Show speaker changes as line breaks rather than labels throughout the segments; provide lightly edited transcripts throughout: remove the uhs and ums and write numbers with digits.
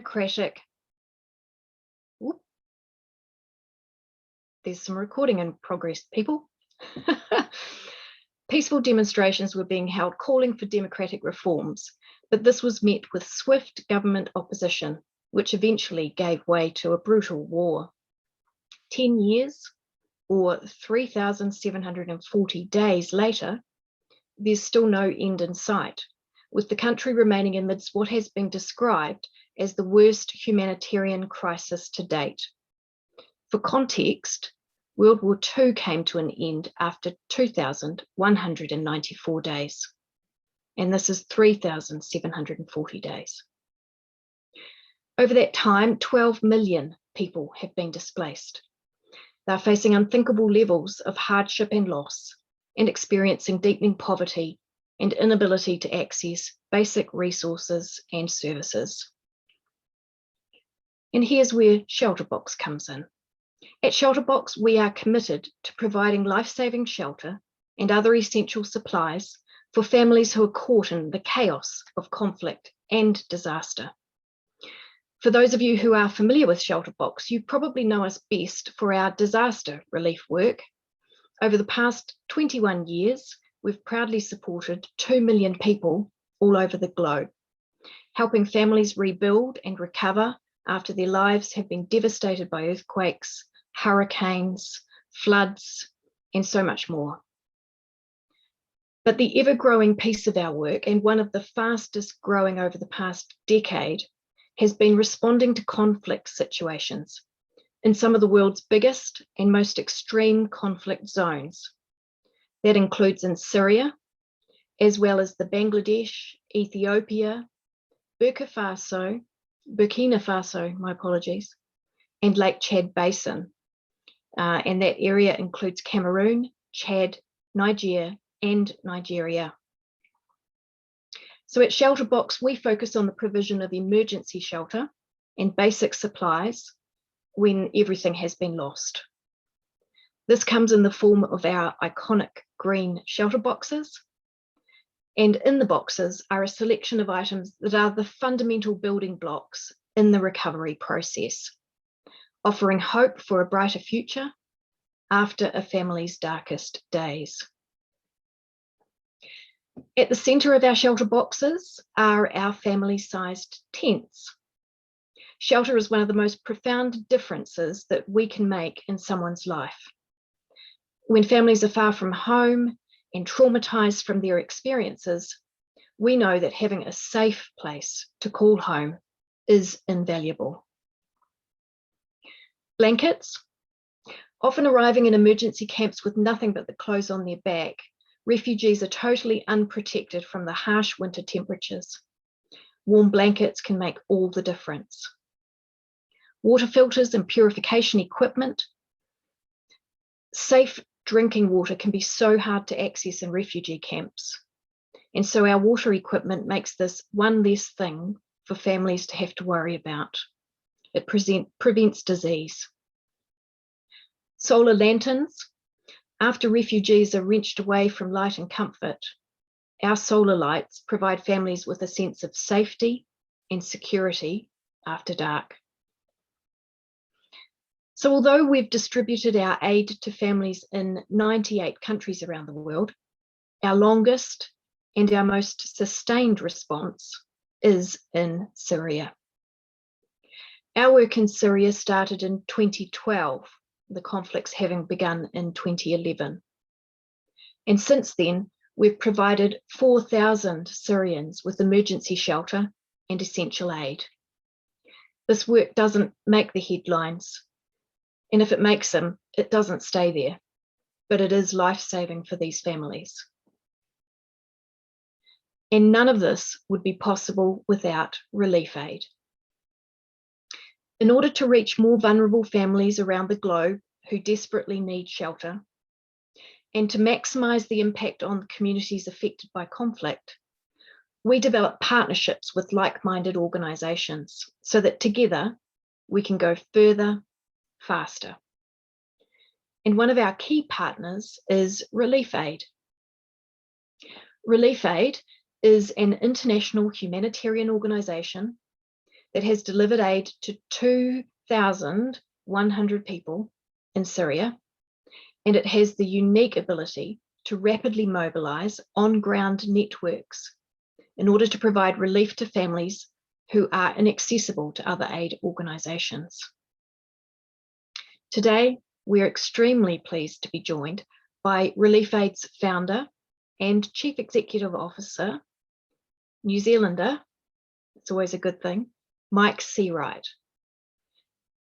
democratic, there's some recording in progress, people. Peaceful demonstrations were being held calling for democratic reforms, but this was met with swift government opposition, which eventually gave way to a brutal war. 10 years, or 3,740 days later, there's still no end in sight, with the country remaining amidst what has been described as the worst humanitarian crisis to date. For context, World War II came to an end after 2,194 days, and this is 3,740 days. Over that time, 12 million people have been displaced. They're facing unthinkable levels of hardship and loss, and experiencing deepening poverty and inability to access basic resources and services. And here's where ShelterBox comes in. At ShelterBox, we are committed to providing life-saving shelter and other essential supplies for families who are caught in the chaos of conflict and disaster. For those of you who are familiar with ShelterBox, you probably know us best for our disaster relief work. Over the past 21 years, we've proudly supported 2 million people all over the globe, helping families rebuild and recover after their lives have been devastated by earthquakes, hurricanes, floods, and so much more. But the ever-growing piece of our work, and one of the fastest growing over the past decade, has been responding to conflict situations in some of the world's biggest and most extreme conflict zones. That includes in Syria, as well as the Bangladesh, Ethiopia, Burkina Faso, my apologies, and Lake Chad Basin. And that area includes Cameroon, Chad, Niger, and Nigeria. So at ShelterBox, we focus on the provision of emergency shelter and basic supplies when everything has been lost. This comes in the form of our iconic green shelter boxes. And in the boxes are a selection of items that are the fundamental building blocks in the recovery process, offering hope for a brighter future after a family's darkest days. At the centre of our shelter boxes are our family-sized tents. Shelter is one of the most profound differences that we can make in someone's life. When families are far from home and traumatised from their experiences, we know that having a safe place to call home is invaluable. Blankets. Often arriving in emergency camps with nothing but the clothes on their back, refugees are totally unprotected from the harsh winter temperatures. Warm blankets can make all the difference. Water filters and purification equipment. Safe drinking water can be so hard to access in refugee camps. And so our water equipment makes this one less thing for families to have to worry about. It prevents disease. Solar lanterns. After refugees are wrenched away from light and comfort, our solar lights provide families with a sense of safety and security after dark. So although we've distributed our aid to families in 98 countries around the world, our longest and our most sustained response is in Syria. Our work in Syria started in 2012, the conflicts having begun in 2011. And since then, we've provided 4,000 Syrians with emergency shelter and essential aid. This work doesn't make the headlines, and if it makes them, it doesn't stay there, but it is life-saving for these families. And none of this would be possible without ReliefAid. In order to reach more vulnerable families around the globe who desperately need shelter, and to maximise the impact on communities affected by conflict, we develop partnerships with like-minded organisations so that together we can go further, faster. And one of our key partners is ReliefAid. ReliefAid is an international humanitarian organisation that has delivered aid to 2,100 people in Syria, and it has the unique ability to rapidly mobilize on-ground networks in order to provide relief to families who are inaccessible to other aid organizations. Today, we're extremely pleased to be joined by ReliefAid's founder and Chief Executive Officer, New Zealander, it's always a good thing, Mike Seawright.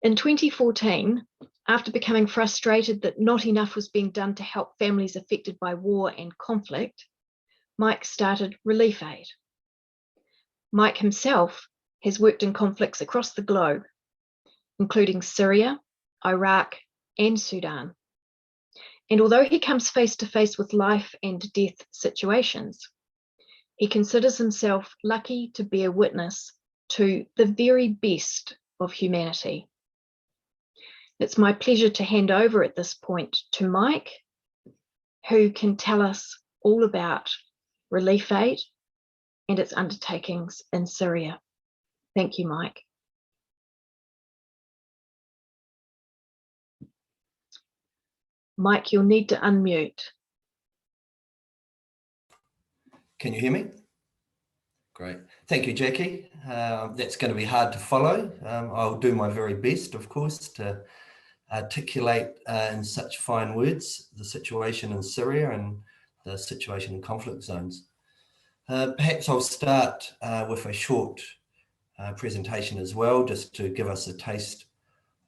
In 2014, after becoming frustrated that not enough was being done to help families affected by war and conflict, Mike started ReliefAid. Mike himself has worked in conflicts across the globe, including Syria, Iraq, and Sudan. And although he comes face to face with life and death situations, he considers himself lucky to bear witness to the very best of humanity. It's my pleasure to hand over at this point to Mike, who can tell us all about ReliefAid and its undertakings in Syria. Thank you, Mike. Mike, you'll need to unmute.
Can you hear me? Great. Thank you, Jackie. That's going to be hard to follow. I'll do my very best, of course, to articulate in such fine words the situation in Syria and the situation in conflict zones. Perhaps I'll start with a short presentation as well, just to give us a taste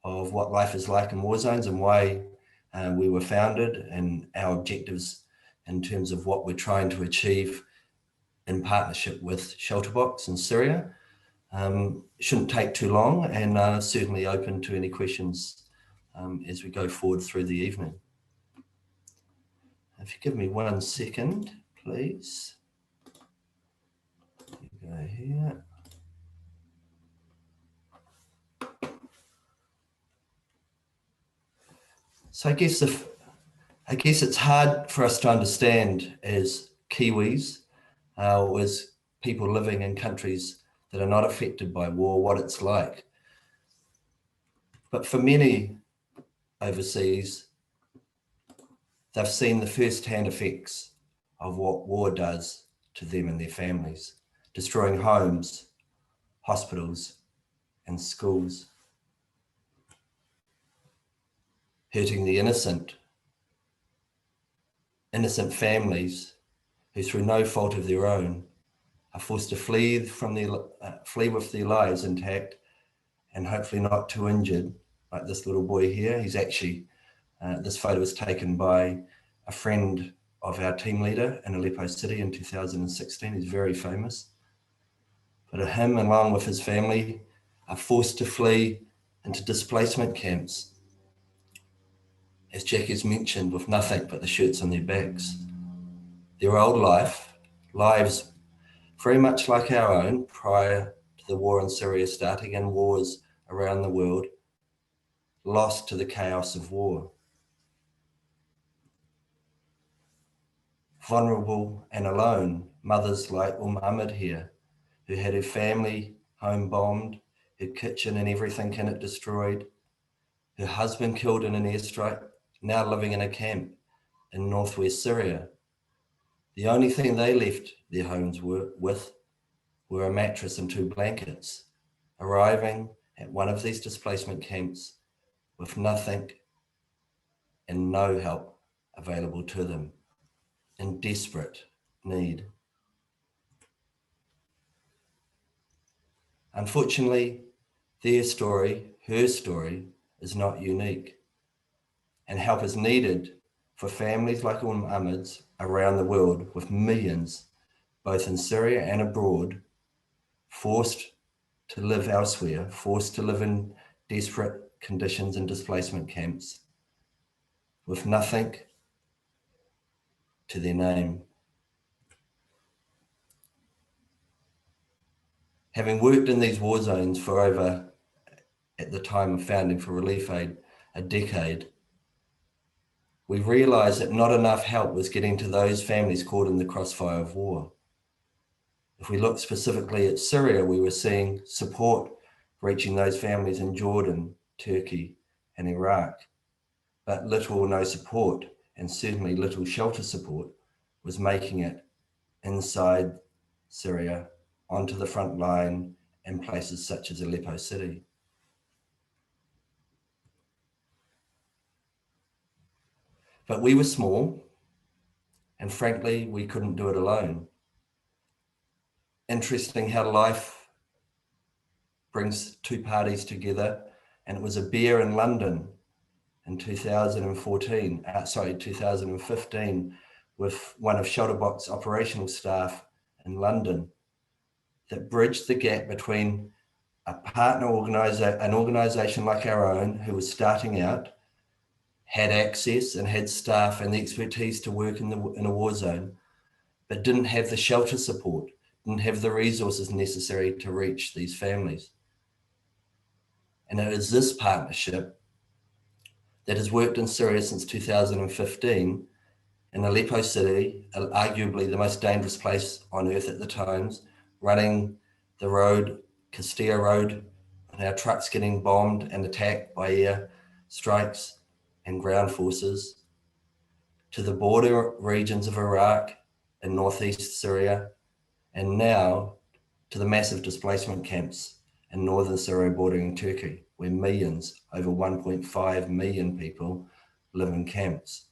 of what life is like in war zones and why we were founded and our objectives in terms of what we're trying to achieve in partnership with ShelterBox in Syria. Shouldn't take too long, and certainly open to any questions as we go forward through the evening. If you give me 1 second, please. Go here. So I guess it's hard for us to understand as Kiwis, as people living in countries that are not affected by war, what it's like. But for many overseas, they've seen the first-hand effects of what war does to them and their families, destroying homes, hospitals, and schools, hurting the innocent families who, through no fault of their own, are forced to flee with their lives intact and hopefully not too injured, like this little boy here. He's actually, this photo was taken by a friend of our team leader in Aleppo City in 2016. He's very famous. But him, along with his family, are forced to flee into displacement camps, as Jackie's mentioned, with nothing but the shirts on their backs. Their old lives very much like our own prior to the war in Syria starting and wars around the world, lost to the chaos of war. Vulnerable and alone, mothers like Ahmad here, who had her family home bombed, her kitchen and everything in it destroyed, her husband killed in an airstrike, now living in a camp in northwest Syria. The only thing they left their homes with were a mattress and 2 blankets, arriving at one of these displacement camps with nothing and no help available to them, in desperate need. Unfortunately, her story is not unique, and help is needed for families like Ahmad's around the world, with millions, both in Syria and abroad, forced to live elsewhere, forced to live in desperate conditions in displacement camps, with nothing to their name. Having worked in these war zones for over, at the time of founding for ReliefAid, a decade, we realized that not enough help was getting to those families caught in the crossfire of war. If we look specifically at Syria, we were seeing support reaching those families in Jordan, Turkey, and Iraq. But little or no support, and certainly little shelter support, was making it inside Syria, onto the front line in places such as Aleppo City. But we were small, and frankly, we couldn't do it alone. Interesting how life brings two parties together, and it was a beer in London in 2015, with one of ShelterBox operational staff in London that bridged the gap between a partner an organisation like our own who was starting out, had access and had staff and the expertise to work in a war zone, but didn't have the shelter support, didn't have the resources necessary to reach these families. And it is this partnership that has worked in Syria since 2015 in Aleppo City, arguably the most dangerous place on earth at the times, running the road, Castilla Road, and our trucks getting bombed and attacked by air strikes and ground forces, to the border regions of Iraq and northeast Syria, and now to the massive displacement camps in northern Syria bordering Turkey, where millions, over 1.5 million people, live in camps.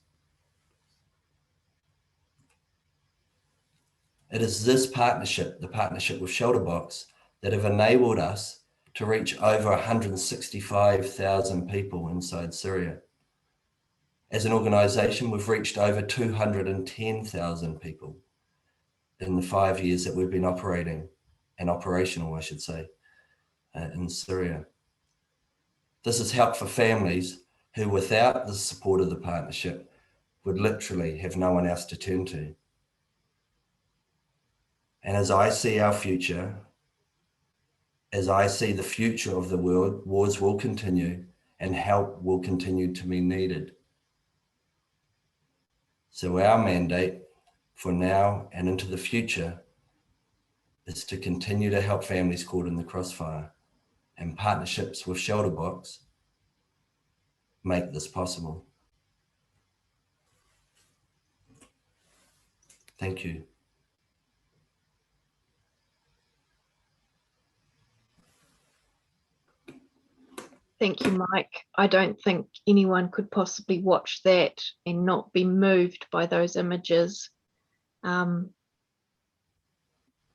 It is this partnership, the partnership with ShelterBox, that have enabled us to reach over 165,000 people inside Syria. As an organisation, we've reached over 210,000 people in the 5 years that we've been operating, and operational, I should say, in Syria. This has helped for families who, without the support of the partnership, would literally have no one else to turn to. And as I see our future, as I see the future of the world, wars will continue and help will continue to be needed. So our mandate for now and into the future is to continue to help families caught in the crossfire, and partnerships with ShelterBox make this possible. Thank you.
Thank you, Mike. I don't think anyone could possibly watch that and not be moved by those images.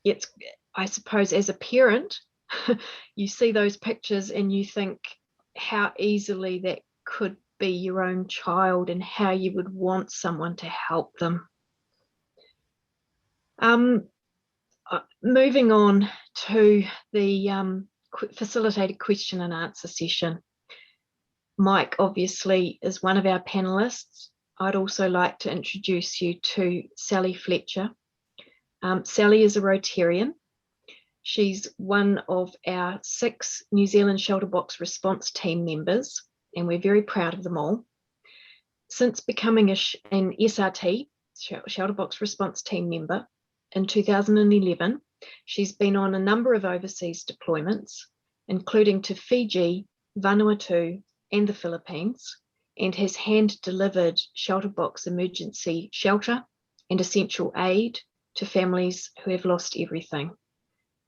It's, I suppose, as a parent, you see those pictures and you think how easily that could be your own child and how you would want someone to help them. Moving on to the facilitated question and answer session. Mike obviously is one of our panelists. I'd also like to introduce you to Sally Fletcher. Sally is a Rotarian. She's one of our 6 New Zealand ShelterBox response team members, and we're very proud of them all. Since becoming an SRT, ShelterBox response team member, in 2011, she's been on a number of overseas deployments, including to Fiji, Vanuatu, and the Philippines, and has hand-delivered ShelterBox emergency shelter and essential aid to families who have lost everything.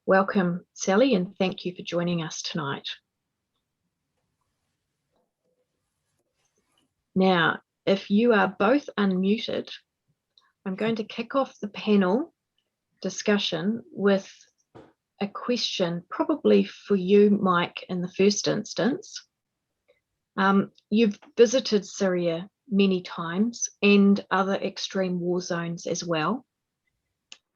Welcome, Sally, and thank you for joining us tonight. Now, if you are both unmuted, I'm going to kick off the panel discussion with a question probably for you, Mike, in the first instance. You've visited Syria many times and other extreme war zones as well.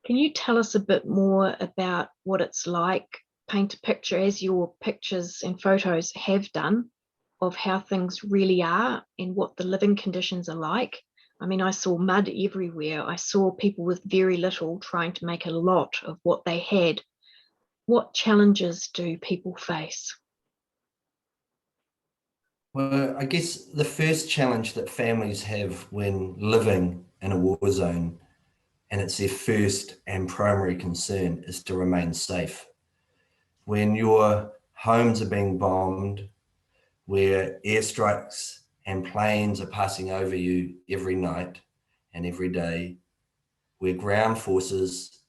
Can you tell us a bit more about what it's like, paint a picture, as your pictures and photos have done, of how things really are and what the living conditions are like? I mean, I saw mud everywhere. I saw people with very little trying to make a lot of what they had. What challenges do people face?
Well, I guess the first challenge that families have when living in a war zone, and it's their first and primary concern, is to remain safe. When your homes are being bombed, where airstrikes and planes are passing over you every night and every day, where ground forces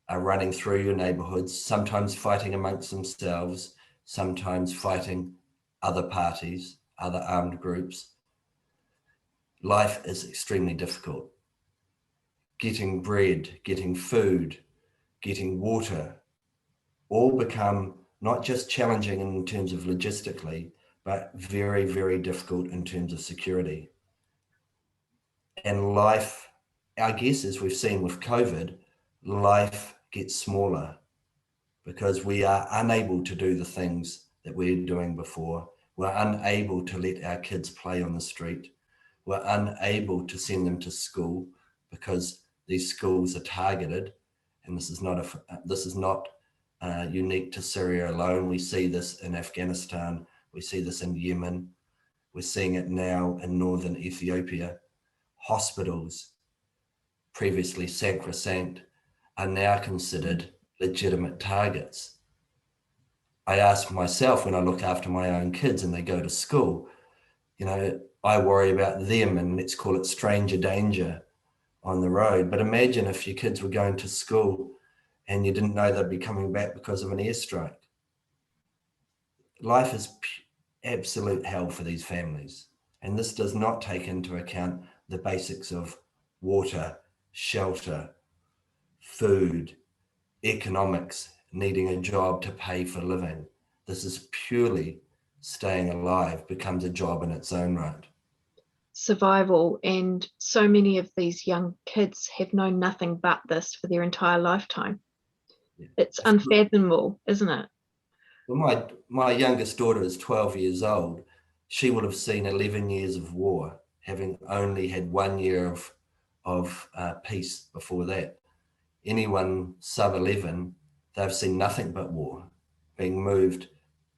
are running through your neighborhoods, sometimes fighting amongst themselves, sometimes fighting other parties, other armed groups. Life is extremely difficult. Getting bread, getting food, getting water, all become not just challenging in terms of logistically, but very, very difficult in terms of security. And life, I guess, as we've seen with COVID, life gets smaller because we are unable to do the things that we're doing before. We're unable to let our kids play on the street. We're unable to send them to school because these schools are targeted. And this is not unique to Syria alone. We see this in Afghanistan. We see this in Yemen. We're seeing it now in northern Ethiopia. Hospitals, previously sacrosanct, are now considered legitimate targets. I ask myself when I look after my own kids and they go to school, I worry about them, and let's call it stranger danger on the road. But imagine if your kids were going to school and you didn't know they'd be coming back because of an airstrike. Life is absolute hell for these families. And this does not take into account the basics of water, shelter, food, economics, needing a job to pay for living. This is purely staying alive, becomes a job in its own right.
Survival, and so many of these young kids have known nothing but this for their entire lifetime. Yeah. It's unfathomable, isn't it?
Well, my youngest daughter is 12 years old. She would have seen 11 years of war, having only had 1 year of peace before that. Anyone sub 11, they've seen nothing but war, being moved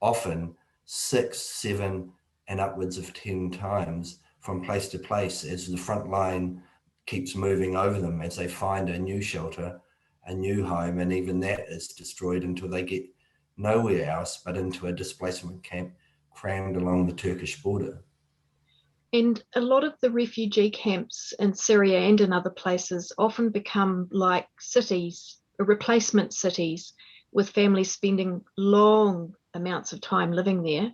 often 6, 7, and upwards of 10 times from place to place as the front line keeps moving over them as they find a new shelter, a new home, and even that is destroyed until they get nowhere else but into a displacement camp crammed along the Turkish border.
And a lot of the refugee camps in Syria and in other places often become like cities, replacement cities, with families spending long amounts of time living there.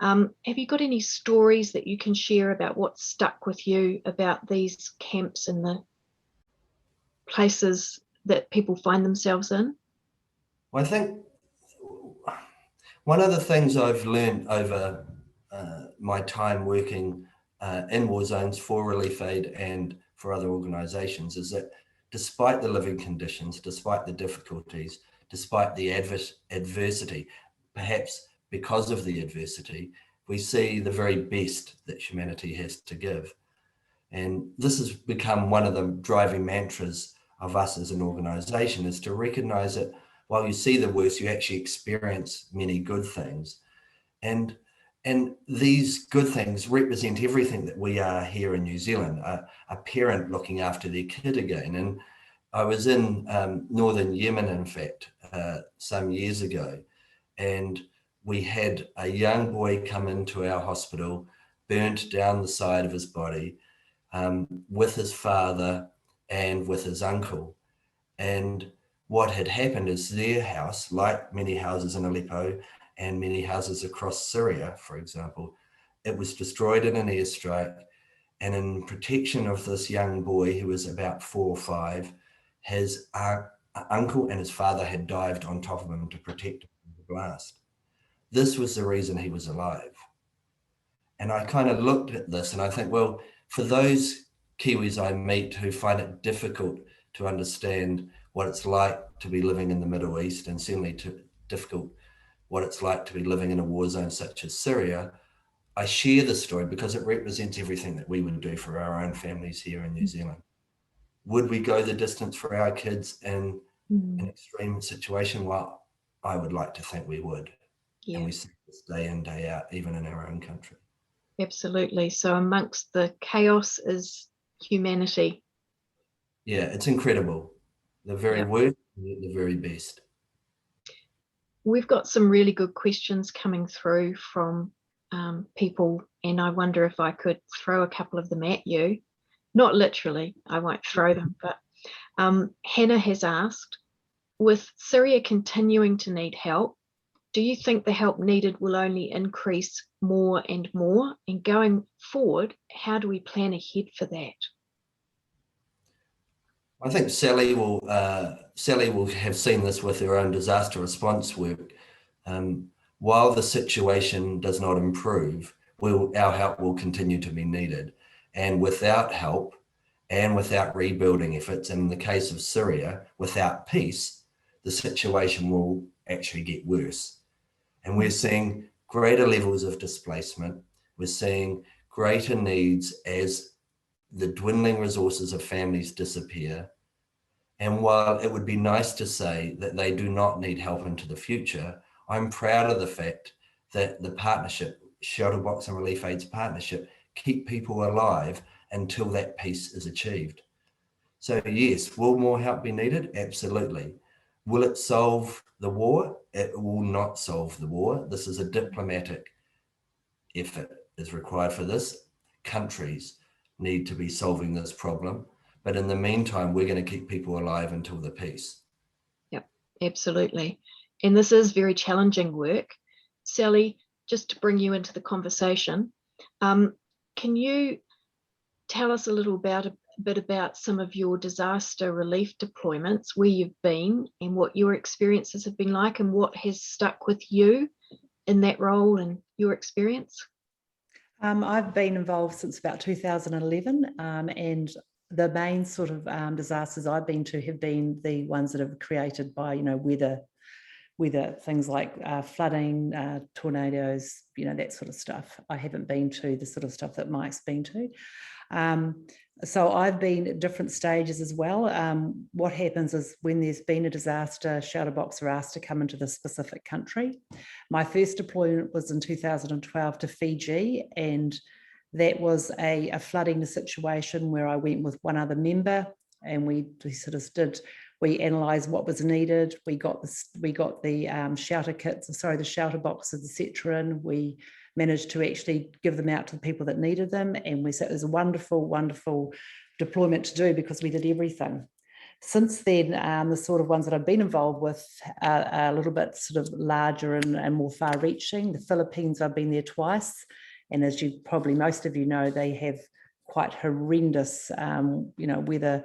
Have you got any stories that you can share about what stuck with you about these camps and the places that people find themselves in?
Well, I think one of the things I've learned over my time working in war zones for ReliefAid and for other organisations is that despite the living conditions, despite the difficulties, despite the adversity, perhaps because of the adversity, we see the very best that humanity has to give. And this has become one of the driving mantras of us as an organisation, is to recognise that while you see the worst, you actually experience many good things. And these good things represent everything that we are here in New Zealand, a parent looking after their kid again. And I was in northern Yemen, in fact, some years ago, and we had a young boy come into our hospital, burnt down the side of his body, with his father and with his uncle. And what had happened is their house, like many houses in Aleppo and many houses across Syria, for example, it was destroyed in an airstrike. And in protection of this young boy, who was about 4 or 5, his uncle and his father had dived on top of him to protect him from the blast. This was the reason he was alive. And I kind of looked at this and I think, well, for those Kiwis I meet who find it difficult to understand what it's like to be living in the Middle East, and certainly difficult what it's like to be living in a war zone such as Syria, I share this story because it represents everything that we would do for our own families here in New Zealand. Would we go the distance for our kids in an extreme situation? Well, I would like to think we would. Yeah. And we see this day in, day out, even in our own country.
Absolutely. So amongst the chaos is humanity.
Yeah, it's incredible. The very worst, the very best.
We've got some really good questions coming through from people, and I wonder if I could throw a couple of them at you. Not literally, I won't throw them, but Hannah has asked, with Syria continuing to need help, do you think the help needed will only increase more and more? And going forward, how do we plan ahead for that?
I think Sally will have seen this with her own disaster response work. While the situation does not improve, our help will continue to be needed. And without help and without rebuilding efforts, and in the case of Syria, without peace, the situation will actually get worse. And we're seeing greater levels of displacement. We're seeing greater needs as the dwindling resources of families disappear. And while it would be nice to say that they do not need help into the future, I'm proud of the fact that the partnership, ShelterBox and ReliefAid's partnership, keep people alive until that peace is achieved. So yes, will more help be needed? Absolutely. Will it solve the war? It will not solve the war. This is a diplomatic effort is required for this. Countries need to be solving this problem. But in the meantime, we're going to keep people alive until the peace.
Yep, absolutely. And this is very challenging work. Sally, just to bring you into the conversation, can you tell us a little bit about some of your disaster relief deployments, where you've been and what your experiences have been like, and what has stuck with you in that role and your experience?
I've been involved since about 2011, and the main sort of disasters I've been to have been the ones that have created by, weather things like flooding, tornadoes, that sort of stuff. I haven't been to the sort of stuff that Mike's been to. So I've been at different stages as well. What happens is when there's been a disaster, ShelterBox are asked to come into the specific country. My first deployment was in 2012 to Fiji, and that was a flooding situation where I went with one other member, and we analysed what was needed. We got the shelter kits, the shelter boxes, etc., and we managed to actually give them out to the people that needed them. And it was a wonderful, wonderful deployment to do because we did everything. Since then, the sort of ones that I've been involved with are a little bit sort of larger and more far-reaching. The Philippines, I've been there twice, and as most of you know, they have quite horrendous, weather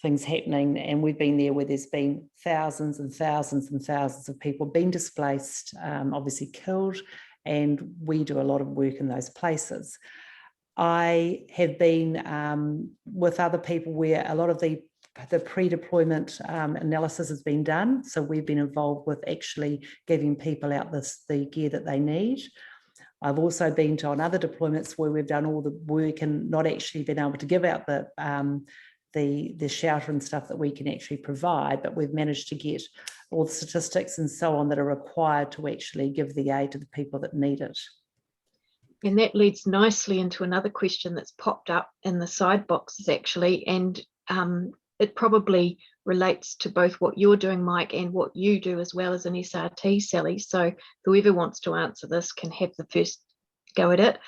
things happening, and we've been there where there's been thousands and thousands and thousands of people being displaced, obviously killed, and we do a lot of work in those places. I have been with other people where a lot of the pre-deployment analysis has been done, so we've been involved with actually giving people out the gear that they need. I've also been on other deployments where we've done all the work and not actually been able to give out the shelter and stuff that we can actually provide, but we've managed to get all the statistics and so on that are required to actually give the aid to the people that need it.
And that leads nicely into another question that's popped up in the side boxes actually, and it probably relates to both what you're doing, Mike, and what you do as well as an SRT, Sally. So whoever wants to answer this can have the first go at it.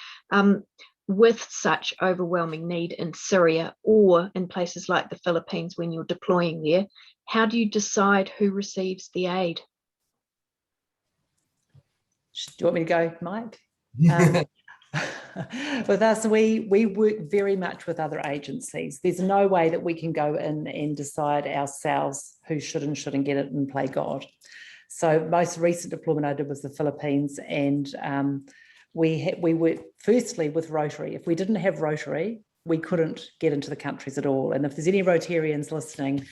With such overwhelming need in Syria or in places like the Philippines when you're deploying there, how do you decide who receives the aid?
Do you want me to go, Mike? With us, we work very much with other agencies. There's no way that we can go in and decide ourselves who should and shouldn't get it and play God. So most recent deployment I did was the Philippines, and we work firstly with Rotary. If we didn't have Rotary, we couldn't get into the countries at all. And if there's any Rotarians listening,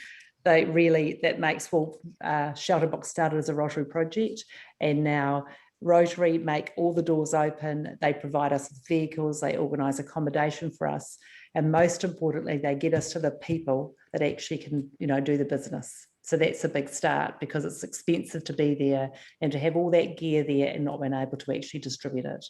ShelterBox started as a Rotary project, and now Rotary make all the doors open. They provide us with vehicles, they organise accommodation for us, and most importantly, they get us to the people that actually can, do the business. So that's a big start, because it's expensive to be there and to have all that gear there and not being able to actually distribute it.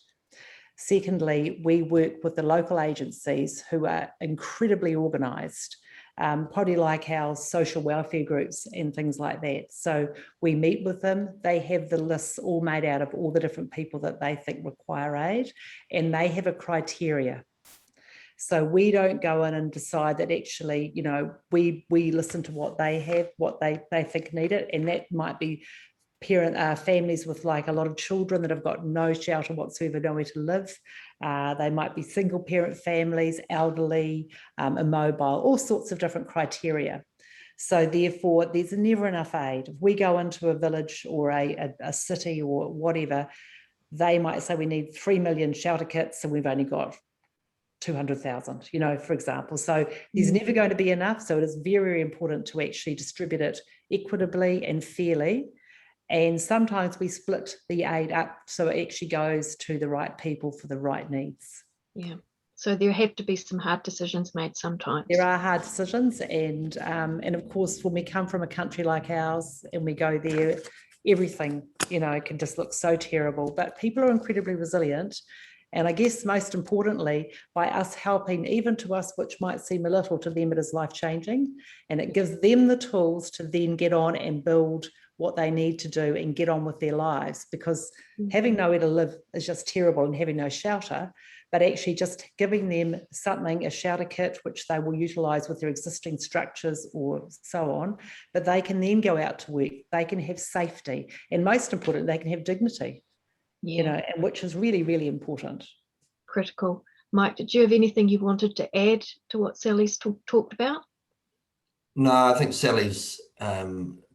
Secondly, we work with the local agencies who are incredibly organised. probably like our social welfare groups and things like that. So we meet with them. They have the lists all made out of all the different people that they think require aid, and they have a criteria. So we don't go in and decide that actually, you know, we listen to what they have, what they think need it, and that might be families with like a lot of children that have got no shelter whatsoever, nowhere to live. They might be single parent families, elderly, immobile, all sorts of different criteria. So therefore, there's never enough aid. If we go into a village or a city or whatever, they might say we need 3 million shelter kits and we've only got 200,000, you know, for example. So there's never going to be enough. So it is very, very important to actually distribute it equitably and fairly. And sometimes we split the aid up so it actually goes to the right people for the right needs.
Yeah. So there have to be some hard decisions made sometimes.
There are hard decisions, and of course, when we come from a country like ours and we go there, everything, you know, can just look so terrible. But people are incredibly resilient. And I guess most importantly, by us helping, even to us, which might seem a little, to them it is life-changing. And it gives them the tools to then get on and build what they need to do and get on with their lives, because having nowhere to live is just terrible, and having no shelter, but actually just giving them something, a shelter kit, which they will utilise with their existing structures or so on, but they can then go out to work, they can have safety, and most important, they can have dignity, you know, and which is really, really important.
Critical. Mike, did you have anything you wanted to add to what Sally's talked about?
No, I think Sally's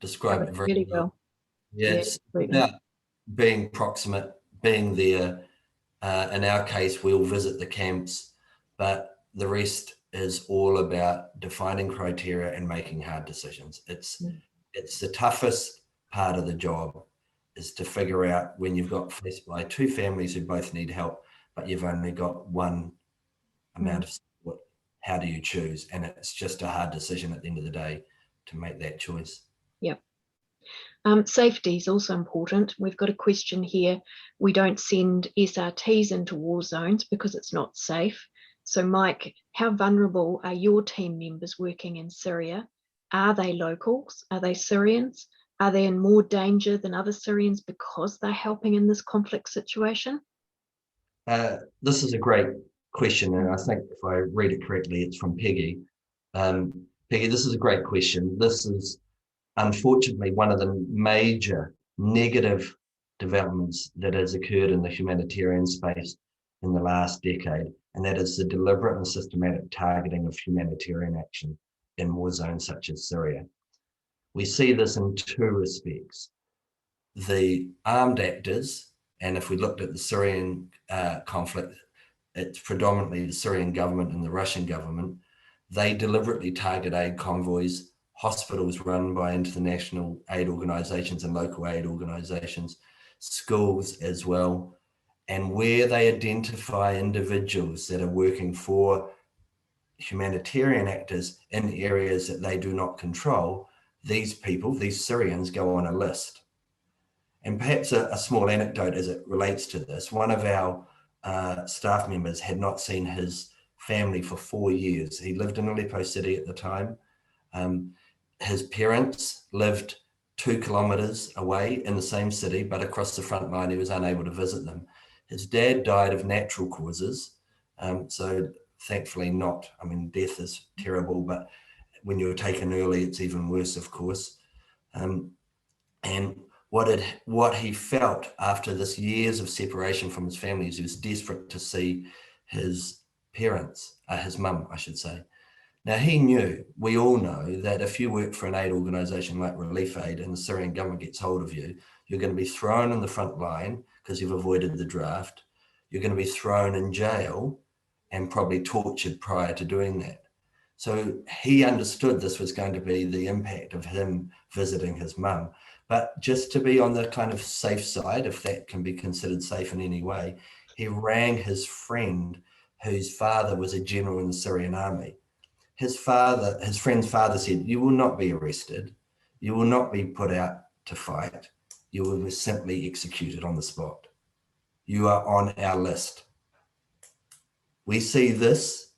described it very
really well.
Yeah, it's about being proximate, being there. In our case, we'll visit the camps, but the rest is all about defining criteria and making hard decisions. It's the toughest part of the job, is to figure out when you've got faced by two families who both need help, but you've only got one amount of support. How do you choose? And it's just a hard decision at the end of the day to make that choice.
Yep. Safety is also important. We've got a question here. We don't send SRTs into war zones because it's not safe. So Mike, how vulnerable are your team members working in Syria? Are they locals? Are they Syrians? Are they in more danger than other Syrians because they're helping in this conflict situation?
This is a great question, and I think if I read it correctly, it's from Peggy. Peggy, this is a great question. This is unfortunately one of the major negative developments that has occurred in the humanitarian space in the last decade, and that is the deliberate and systematic targeting of humanitarian action in war zones such as Syria. We see this in two respects. The armed actors, and if we looked at the Syrian conflict, it's predominantly the Syrian government and the Russian government. They deliberately target aid convoys, hospitals run by international aid organizations and local aid organizations, schools as well. And where they identify individuals that are working for humanitarian actors in areas that they do not control, these people, these Syrians, go on a list. And perhaps a small anecdote as it relates to this, one of our staff members had not seen his family for 4 years. He lived in Aleppo City at the time. His parents lived 2 kilometers away in the same city, but across the front line, he was unable to visit them. His dad died of natural causes. So thankfully not, I mean, death is terrible, but when you're taken early, it's even worse, of course. And what he felt after this years of separation from his family is he was desperate to see his parents, his mum, I should say. Now he knew, we all know, that if you work for an aid organisation like ReliefAid and the Syrian government gets hold of you, you're going to be thrown in the front line because you've avoided the draft. You're going to be thrown in jail and probably tortured prior to doing that. So he understood this was going to be the impact of him visiting his mum. But just to be on the kind of safe side, if that can be considered safe in any way, he rang his friend whose father was a general in the Syrian army. His friend's father said, "You will not be arrested. You will not be put out to fight. You will be simply executed on the spot. You are on our list." We see this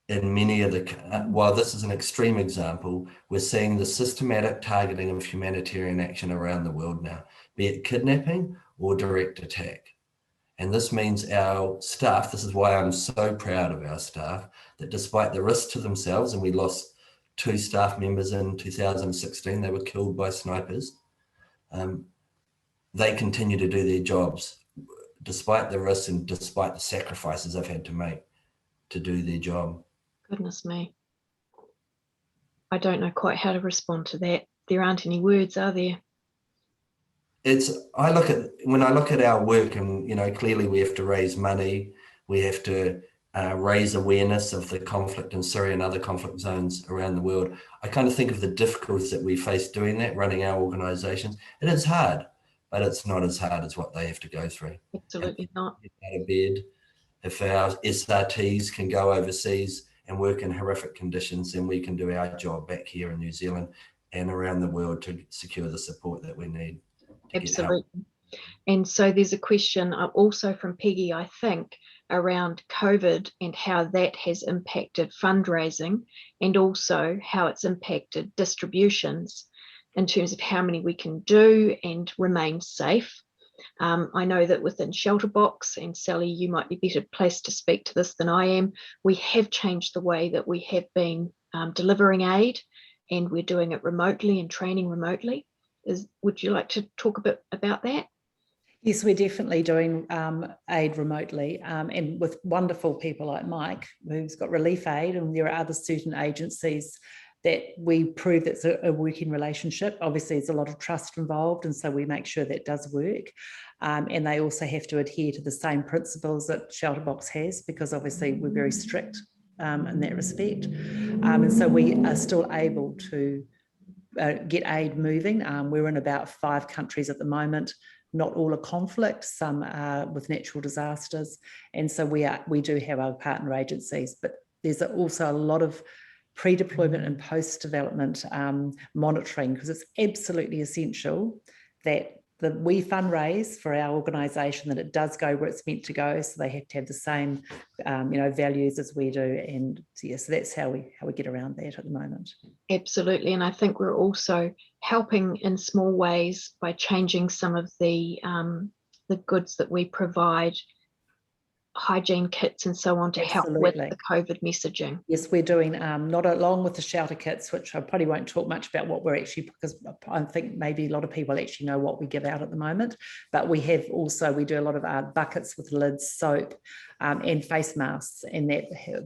in many of the, while this is an extreme example, we're seeing the systematic targeting of humanitarian action around the world now, be it kidnapping or direct attack. And this means our staff, this is why I'm so proud of our staff, that despite the risk to themselves, and we lost 2 staff members in 2016, they were killed by snipers, they continue to do their jobs despite the risks and despite the sacrifices they've had to make to do their job.
Goodness me. I don't know quite how to respond to that. There aren't any words, are there?
When I look at our work, and clearly we have to raise money, we have to raise awareness of the conflict in Syria and other conflict zones around the world. I kind of think of the difficulties that we face doing that, running our organizations. It is hard, but it's not as hard as what they have to go through.
Absolutely not.
Out of bed. If our SRTs can go overseas and work in horrific conditions, then we can do our job back here in New Zealand and around the world to secure the support that we need.
Absolutely. And so there's a question also from Peggy, I think, around COVID and how that has impacted fundraising, and also how it's impacted distributions in terms of how many we can do and remain safe. I know that within ShelterBox, and Sally, you might be better placed to speak to this than I am, we have changed the way that we have been delivering aid, and we're doing it remotely and training remotely. Would you like to talk a bit about that?
Yes, we're definitely doing aid remotely, and with wonderful people like Mike, who's got ReliefAid, and there are other certain agencies that we prove that's a working relationship. Obviously, there's a lot of trust involved, and so we make sure that does work. And they also have to adhere to the same principles that ShelterBox has, because obviously we're very strict in that respect. And so we are still able to get aid moving. We're in about 5 countries at the moment. Not all are conflict, some are with natural disasters. And so we do have our partner agencies, but there's also a lot of pre-deployment and post-development monitoring, because it's absolutely essential that we fundraise for our organisation, that it does go where it's meant to go. So they have to have the same, values as we do. And so, yeah, so that's how we get around that at the moment.
Absolutely. And I think we're also helping in small ways by changing some of the goods that we provide, hygiene kits and so on, to help with the COVID messaging.
Yes, we're doing not along with the shelter kits, which I probably won't talk much about what we're actually, because I think maybe a lot of people actually know what we give out at the moment, but we do a lot of buckets with lids, soap, and face masks, and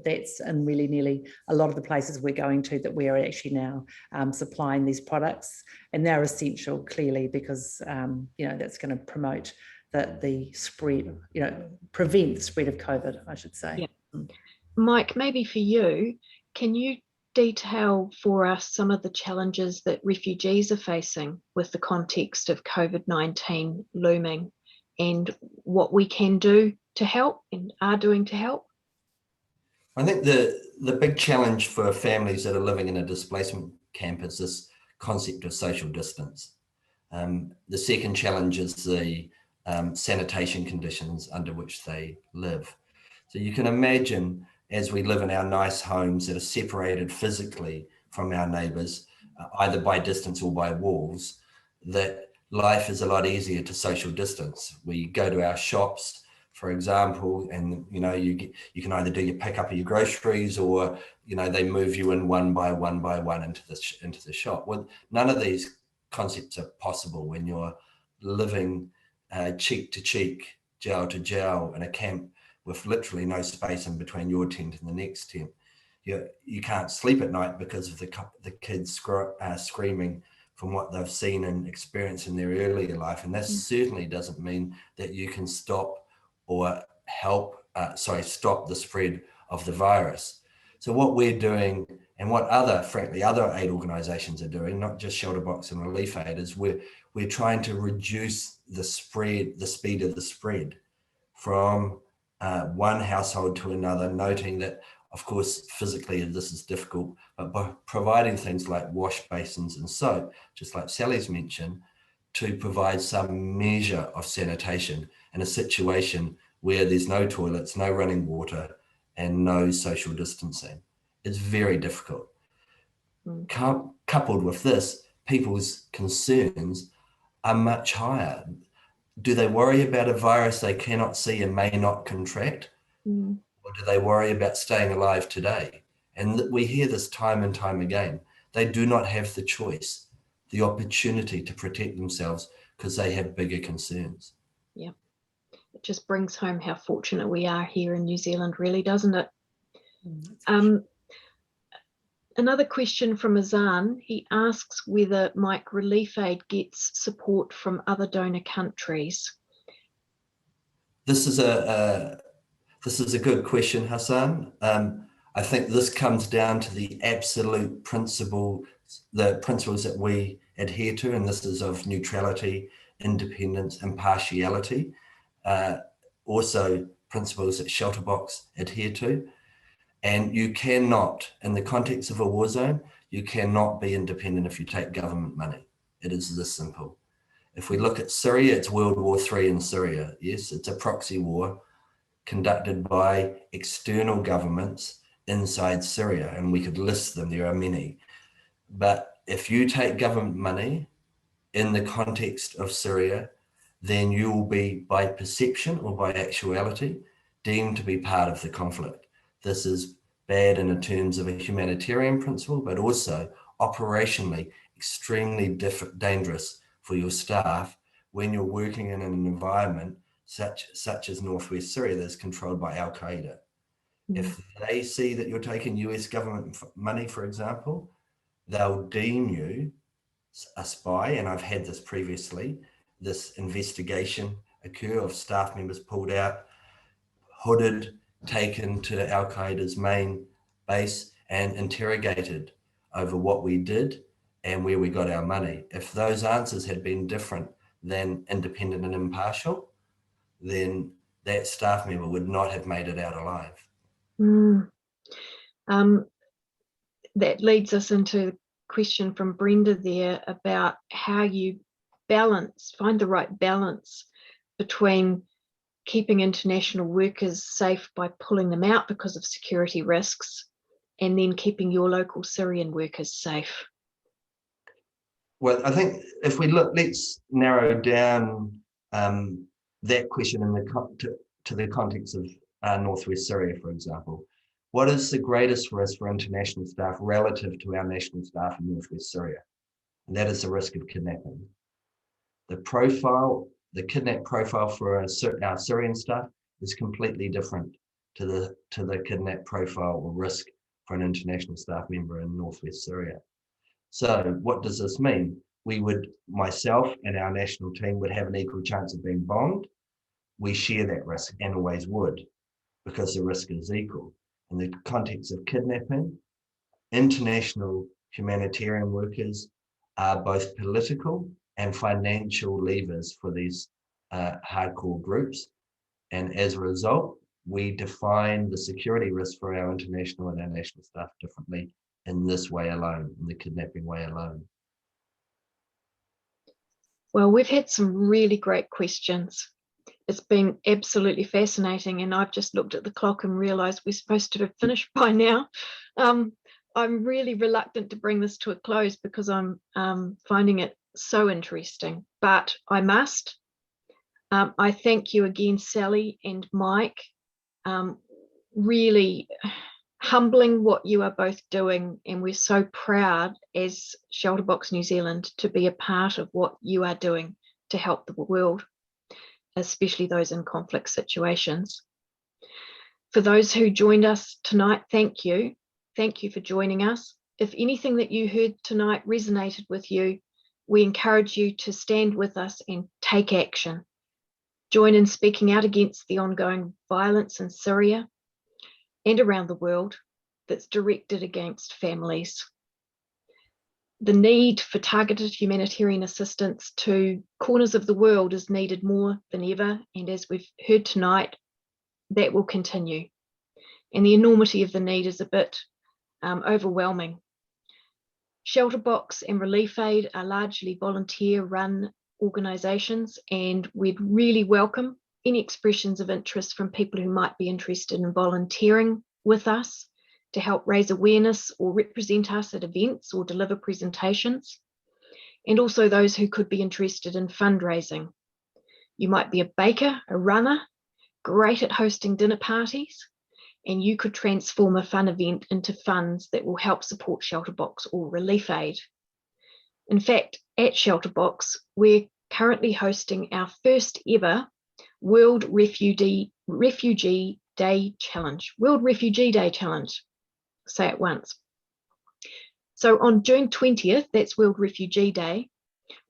that's in really nearly a lot of the places we're going to, that we are actually now supplying these products, and they're essential, clearly, because that's going to promote the spread, prevent the spread of COVID, I should say.
Yeah. Mike, maybe for you, can you detail for us some of the challenges that refugees are facing with the context of COVID-19 looming, and what we can do to help and are doing to help?
I think the big challenge for families that are living in a displacement camp is this concept of social distance. The second challenge is the sanitation conditions under which they live. So you can imagine, as we live in our nice homes that are separated physically from our neighbours, either by distance or by walls, that life is a lot easier to social distance. We go to our shops, for example, and you can either do your pickup of your groceries, or they move you in one by one into the shop. Well, none of these concepts are possible when you're living cheek to cheek, jowl to jowl in a camp with literally no space in between your tent and the next tent. You can't sleep at night because of the kids screaming from what they've seen and experienced in their earlier life. And that certainly doesn't mean that you can stop or stop the spread of the virus. So what we're doing, and what other aid organisations are doing, not just ShelterBox and ReliefAid, is we're trying to reduce the speed of the spread from one household to another, noting that, of course, physically this is difficult, but by providing things like wash basins and soap, just like Sally's mentioned, to provide some measure of sanitation in a situation where there's no toilets, no running water, and no social distancing. It's very difficult.
Mm.
Coupled with this, people's concerns are much higher. Do they worry about a virus they cannot see and may not contract?
Mm.
Or do they worry about staying alive today? And we hear this time and time again. They do not have the choice, the opportunity to protect themselves because they have bigger concerns.
Yeah, it just brings home how fortunate we are here in New Zealand, really, doesn't it? Another question from Azan. He asks whether Mike ReliefAid gets support from other donor countries.
This is a good question, Hassan. I think this comes down to the absolute principles that we adhere to, and this is of neutrality, independence, impartiality. Also principles that ShelterBox adhere to. And you cannot, in the context of a war zone, you cannot be independent if you take government money. It is this simple. If we look at Syria, it's World War III in Syria. Yes, it's a proxy war conducted by external governments inside Syria, and we could list them, there are many. But if you take government money in the context of Syria, then you will be, by perception or by actuality, deemed to be part of the conflict. This is bad in terms of a humanitarian principle, but also operationally extremely dangerous for your staff when you're working in an environment such as Northwest Syria that's controlled by Al-Qaeda. Mm. If they see that you're taking US government money, for example, they'll deem you a spy, and I've had this previously, this investigation occur of staff members pulled out, hooded, taken to Al-Qaeda's main base and interrogated over what we did and where we got our money. If those answers had been different than independent and impartial, then that staff member would not have made it out alive.
Mm. That leads us into a question from Brenda there about how you find the right balance between keeping international workers safe by pulling them out because of security risks, and then keeping your local Syrian workers safe.
Well, I think if we look, let's narrow down that question to the context of Northwest Syria, for example. What is the greatest risk for international staff relative to our national staff in Northwest Syria? And that is the risk of kidnapping. The kidnap profile for our Syrian staff is completely different to the kidnap profile or risk for an international staff member in Northwest Syria. So what does this mean? Myself and our national team would have an equal chance of being bombed. We share that risk and always would, because the risk is equal. In the context of kidnapping, international humanitarian workers are both political and financial levers for these hardcore groups. And as a result, we define the security risk for our international and our national staff differently in this way alone, in the kidnapping way alone.
Well, we've had some really great questions. It's been absolutely fascinating, and I've just looked at the clock and realised we're supposed to have finished by now. I'm really reluctant to bring this to a close because I'm finding it so interesting, but I must. I thank you again, Sally and Mike. Really humbling what you are both doing, and we're so proud as ShelterBox New Zealand to be a part of what you are doing to help the world, especially those in conflict situations. For those who joined us tonight, thank you. Thank you for joining us. If anything that you heard tonight resonated with you, we encourage you to stand with us and take action. Join in speaking out against the ongoing violence in Syria and around the world that's directed against families. The need for targeted humanitarian assistance to corners of the world is needed more than ever, and as we've heard tonight, that will continue. And the enormity of the need is a bit overwhelming. ShelterBox and ReliefAid are largely volunteer-run organisations, and we'd really welcome any expressions of interest from people who might be interested in volunteering with us to help raise awareness or represent us at events or deliver presentations, and also those who could be interested in fundraising. You might be a baker, a runner, great at hosting dinner parties, and you could transform a fun event into funds that will help support ShelterBox or ReliefAid. In fact, at ShelterBox, we're currently hosting our first ever World Refugee Day Challenge. World Refugee Day Challenge. Say it once. So on June 20th, that's World Refugee Day,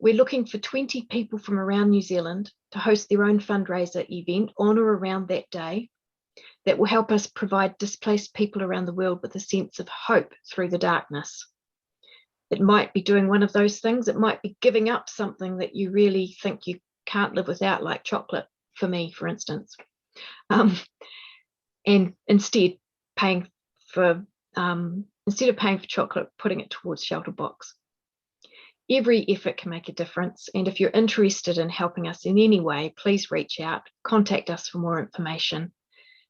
we're looking for 20 people from around New Zealand to host their own fundraiser event on or around that day that will help us provide displaced people around the world with a sense of hope through the darkness. It might be doing one of those things. It might be giving up something that you really think you can't live without, like chocolate, for me, for instance. And instead of paying for chocolate, putting it towards ShelterBox. Every effort can make a difference, and if you're interested in helping us in any way, please reach out, contact us for more information.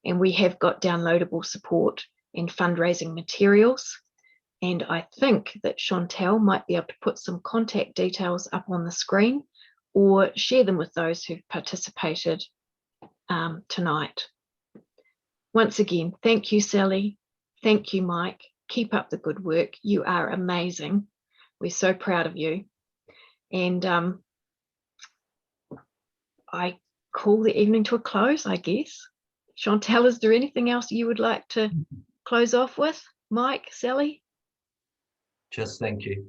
And we have got downloadable support and fundraising materials. And I think that Chantel might be able to put some contact details up on the screen or share them with those who've participated tonight. Once again, thank you, Sally. Thank you, Mike. Keep up the good work. You are amazing. We're so proud of you. And I call the evening to a close, I guess. Chantel, is there anything else you would like to close off with? Mike, Sally?
Just thank you.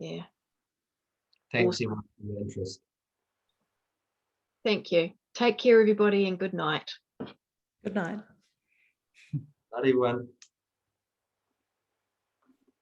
Yeah.
Thanks
Awesome.
everyone for your interest.
Thank you. Take care, everybody, and good night.
Good night.
Night, everyone.